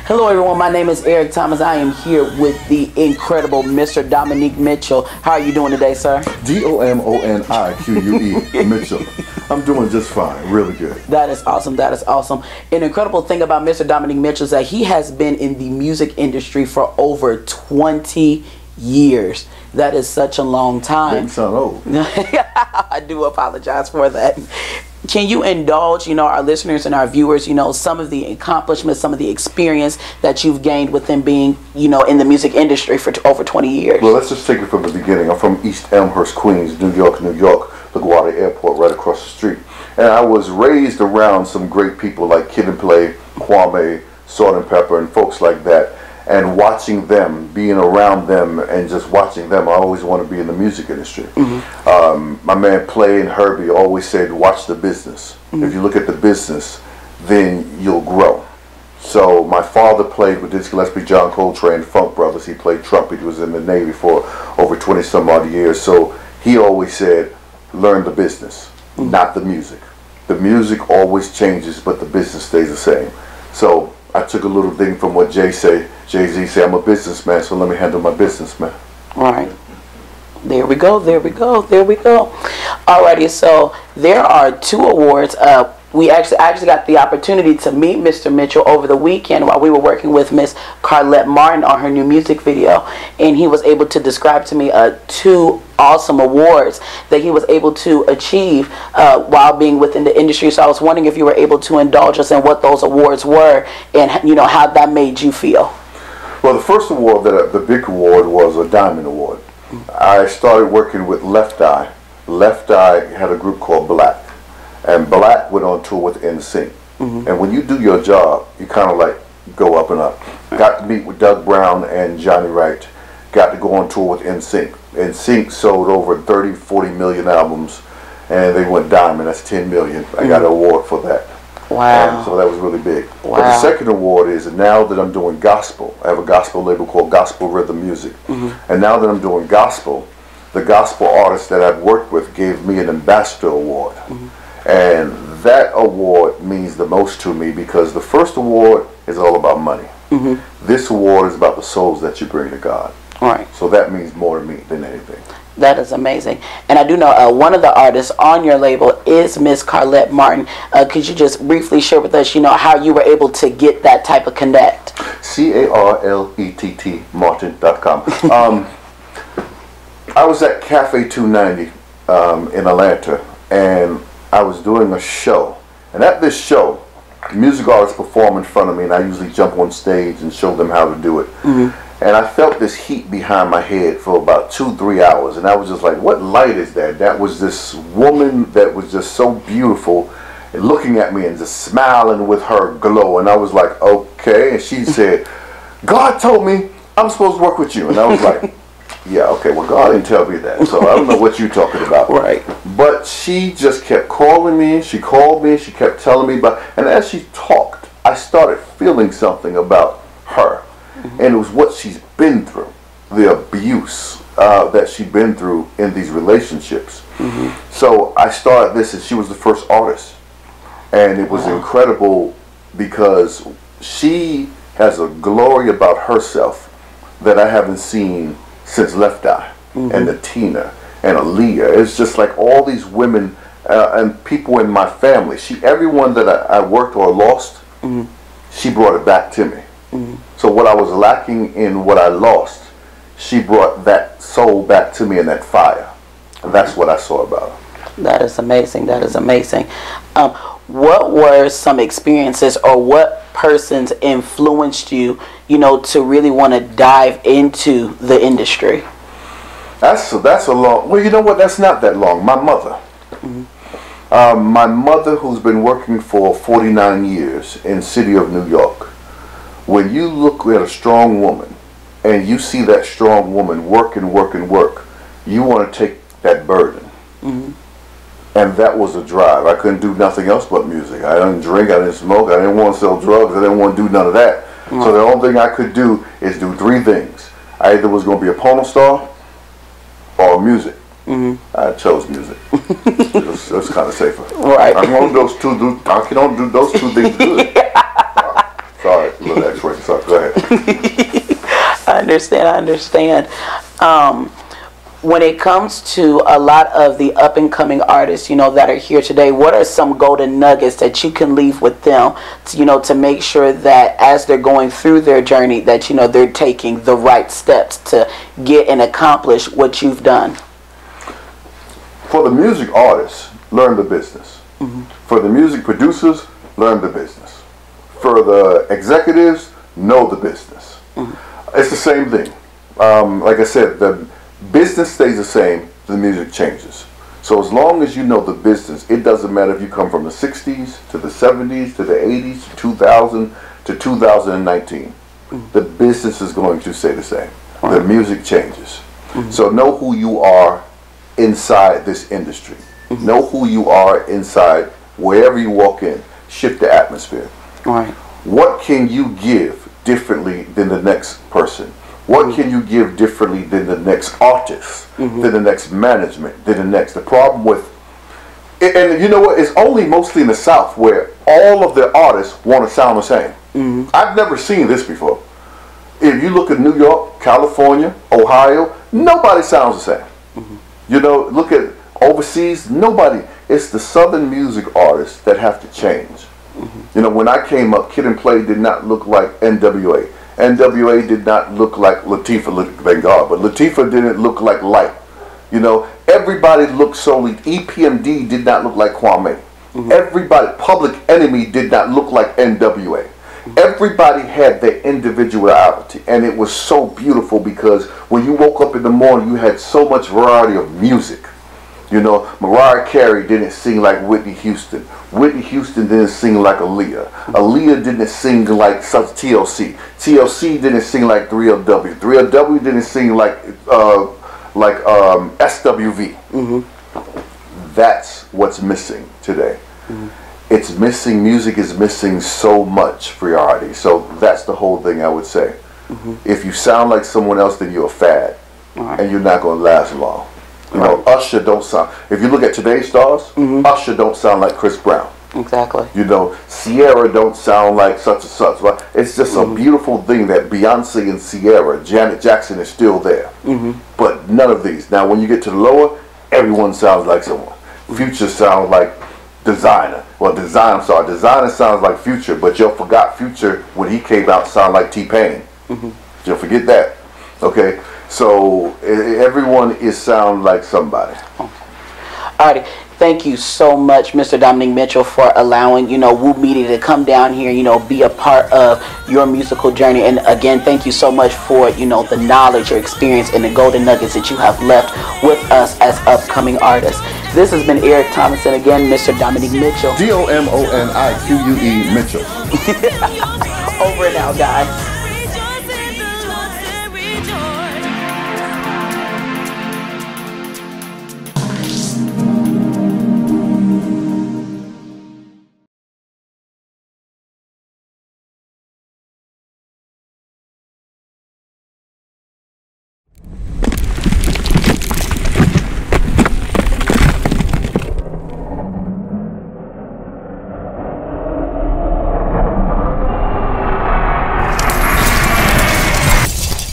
Hello everyone, my name is Eric Thomas. I am here with the incredible Mr. Domonique Mitchell. How are you doing today, sir? Domonique Mitchell. I'm doing just fine, really good. That is awesome, that is awesome. An incredible thing about Mr. Domonique Mitchell is that he has been in the music industry for over 20 years. That is such a long time. You sound old. I do apologize for that. Can you indulge, our listeners and our viewers, some of the accomplishments, some of the experience that you've gained within being, in the music industry for over 20 years? Well, let's just take it from the beginning. I'm from East Elmhurst, Queens, New York, LaGuardia Airport, right across the street. And I was raised around some great people like Kid and Play, Kwame, Salt and Pepper, and folks like that. And watching them, being around them, and just watching them, I always want to be in the music industry. My man Play and Herbie always said, watch the business. If you look at the business, then you'll grow. So my father played with Dizzy Gillespie, John Coltrane, Funk Brothers. He played trumpet. He was in the Navy for over 20 some odd years. So he always said, learn the business, not the music. The music always changes, but the business stays the same. So I took a little thing from what Jay-Z said, I'm a businessman, so let me handle my business, man. All right. There we go, there we go, there we go. Alrighty, so there are 2 awards. We actually got the opportunity to meet Mr. Mitchell over the weekend while we were working with Miss Carlette Martin on her new music video, and he was able to describe to me 2 awesome awards that he was able to achieve while being within the industry. So I was wondering if you were able to indulge us in what those awards were and how that made you feel. Well, the first award, the big award, was a Diamond Award. I started working with Left Eye. Left Eye had a group called Black, and Black went on tour with NSYNC. And when you do your job, you kind of like go up and up. Got to meet with Doug Brown and Johnny Wright. Got to go on tour with NSYNC. NSYNC sold over 30-40 million albums, and they went diamond. That's 10 million. I got an award for that. Wow. And so that was really big. Wow. But the second award is, now that I'm doing gospel, I have a gospel label called Gospel Rhythm Music. And now that I'm doing gospel, the gospel artists that I've worked with gave me an ambassador award. And that award means the most to me because the first award is all about money. This award is about the souls that you bring to God. All right. So that means more to me than anything. That is amazing. And I do know one of the artists on your label is Miss Carlette Martin. Could you just briefly share with us, how you were able to get that type of connect? CARLETT Martin.com. I was at Cafe 290 in Atlanta, and I was doing a show. And at this show, music artists perform in front of me, and I usually jump on stage and show them how to do it. And I felt this heat behind my head for about 2-3 hours, and I was just like, what light is that? That was this woman that was just so beautiful, looking at me and just smiling with her glow. And I was like, okay. And she said, God told me I'm supposed to work with you. And I was like, yeah, okay, well, God didn't tell me that, so I don't know what you're talking about. Right. But she just kept calling me. She called me. She kept telling me about, and as she talked, I started feeling something about her. And it was what she's been through, the abuse that she's been through in these relationships. So I started this, and she was the first artist. And it was incredible because she has a glory about herself that I haven't seen since Left Eye and the Tina and Aaliyah. It's just like all these women and people in my family. Everyone that I worked or lost, she brought it back to me. So what I was lacking in what I lost, she brought that soul back to me in that fire. And that's what I saw about her. That is amazing. That is amazing. What were some experiences or what persons influenced you, to really want to dive into the industry? That's a long, well, you know what, that's not that long. My mother. My mother, who's been working for 49 years in the city of New York. When you look at a strong woman and you see that strong woman work and work and work, you want to take that burden. And that was a drive. I couldn't do nothing else but music. I didn't drink, I didn't smoke, I didn't want to sell drugs, I didn't want to do none of that. So the only thing I could do is do 3 things. I either was going to be a porno star or music. I chose music. It was kind of safer. Right. I can only do those 2 things good. understand. When it comes to a lot of the up and coming artists, that are here today, what are some golden nuggets that you can leave with them, to make sure that as they're going through their journey, that, they're taking the right steps to get and accomplish what you've done? For the music artists, learn the business. For the music producers, learn the business. For the executives, know the business. It's the same thing. Like I said, the business stays the same, the music changes. So as long as you know the business, it doesn't matter if you come from the 60s to the 70s to the 80s to 2000 to 2019. The business is going to stay the same. The music changes. So know who you are inside this industry. Know who you are inside wherever you walk in. Shift the atmosphere. What can you give differently than the next person? What can you give differently than the next artist, than the next management, than the next? The problem with, and you know what, it's only mostly in the South where all of the artists want to sound the same. I've never seen this before. If you look at New York, California, Ohio, nobody sounds the same. Look at overseas, nobody. It's the Southern music artists that have to change. When I came up, Kid and Play did not look like NWA. NWA did not look like Latifah, thank God, but Latifah didn't look like Light. Everybody looked solely, EPMD did not look like Kwame. Everybody, Public Enemy did not look like NWA. Everybody had their individuality, and it was so beautiful because when you woke up in the morning, you had so much variety of music. Mariah Carey didn't sing like Whitney Houston. Whitney Houston didn't sing like Aaliyah. Aaliyah didn't sing like TLC. TLC didn't sing like 3LW. 3LW didn't sing like SWV. That's what's missing today. It's missing. Music is missing so much variety. So that's the whole thing I would say. If you sound like someone else, then you're a fad, and you're not going to last long. Usher don't sound. If you look at today's stars, Usher don't sound like Chris Brown. Exactly. Sierra don't sound like such and such. Right? It's just a beautiful thing that Beyonce and Sierra, Janet Jackson is still there. But none of these. Now, when you get to the lower, everyone sounds like someone. Future sounds like Designer. Well, Designer sounds like Future, but you forgot Future when he came out sound like T-Pain. You'll forget that. Okay. So everyone is sound like somebody. Alrighty, thank you so much, Mr. Domonique Mitchell, for allowing Woo Media to come down here, be a part of your musical journey. And again, thank you so much for the knowledge, your experience, and the golden nuggets that you have left with us as upcoming artists. This has been Eric Thomas, and again, Mr. Domonique Mitchell. DOMONIQUE Mitchell. Over and out, guys.